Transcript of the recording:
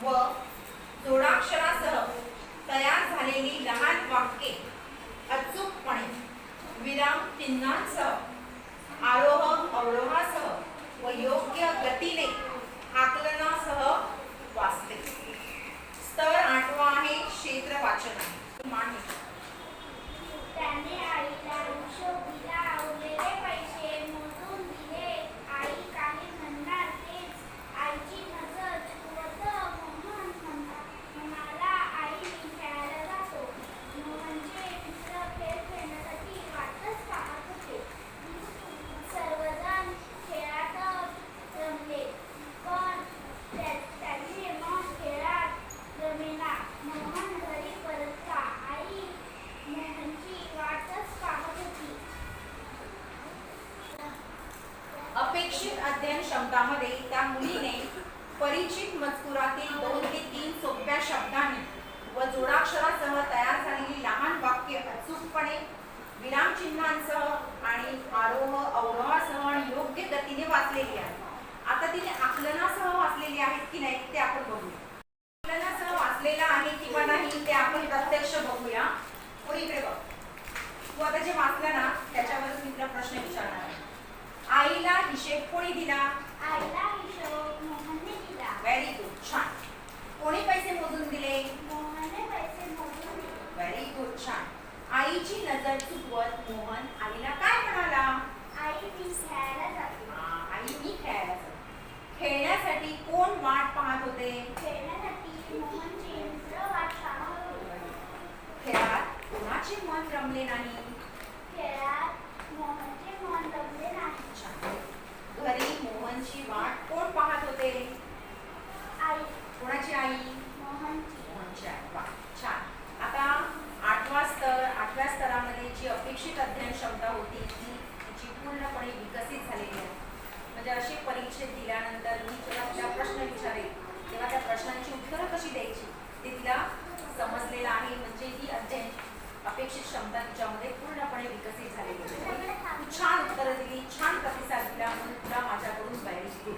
व जोडाक्षरासह तयार झालेली लहान वाक्ये अचूकपणे विराम चिन्हांसह आरोह अवरोहासह व योग्य गतीने आकलनासह वाचते। स्तर 8वा आहे क्षेत्र वाचन आहे। त्याने आईला हिशोब दिला, उरलेले पैसे मोजून दिले। आई काही म्हणणार तेच आईची नजर चुकवत मोहन म्हणाला, आई मी खेळायला जातो। मोहनचे मित्र खेळ खेळण्यासाठी वाटच पाहत होते। सर्वजण खेळात रमले, पण त्याचे मन खेळात रमेना। मोहन घरी परतला, आई मोहनची वाटच पाहत होती। अपेक्षित अध्ययन क्षमतामध्ये त्या मुलीने परिचित मजकुरातील 2 ते 3 सोप्या शब्दांनी व जोडाक्षरासह तयार झालेली लहान वाक्य अचूकपणे विरामचिन्हांसह आणि आरोह अवरोहासह आणि योग्य गतीने वाचलेली आहे। आता तिने आकलनासह वाचलेली आहेत की नाही ते आपण बघूया। आकलनासह वाचलेला आहे किंवा नाही ते आपण प्रत्यक्ष बघूया। इकडे बघ, तू आता जे वाचलं ना त्याच्यावरच मी तुला प्रश्न विचारणार आहे। आईला हिशेब कोणी दिला? आईला हिशोब मोहनने दिला। व्हेरी गुड, छान। कोणी पैसे मोजून दिले? मोहनने पैसे मोजून दिले। व्हेरी गुड, छान। आईची नजर चुकवत मोहन आईला काय म्हणाला? आई मी खेळायला जाते। आई मी खेळायला जाते। खेळण्यासाठी कोण वाट पाहत होते? खेळण्यासाठी मोहनचे मित्र वाट पाहत होते। खेळात कोणाचे मन रमले नाही? खेळात मोहनचे मन रमले नाही। घरी मोहनची वाट कोण पाहत होते? आई। कोणाची आई? मोहनची। मोहनची आई। वा, छान। आता 8वा स्तर, 8व्या स्तरामध्ये जी अपेक्षित अध्ययन क्षमता होती तिची पूर्णपणे विकसित झालेली आहे। म्हणजे अशी परीक्षेत दिल्यानंतर मी जेव्हा तिला प्रश्न विचारेल तेव्हा त्या प्रश्नांची उत्तरं कशी द्यायची ते तिला समजलेलं आहे। म्हणजे ही अध्ययन अपेक्षित क्षमता तिच्यामध्ये पूर्णपणे विकसित झालेली आहे। छान उत्तरं दिली, छान प्रतिसाद दिला म्हणून तुला माझ्याकडून व्हेरी गुड।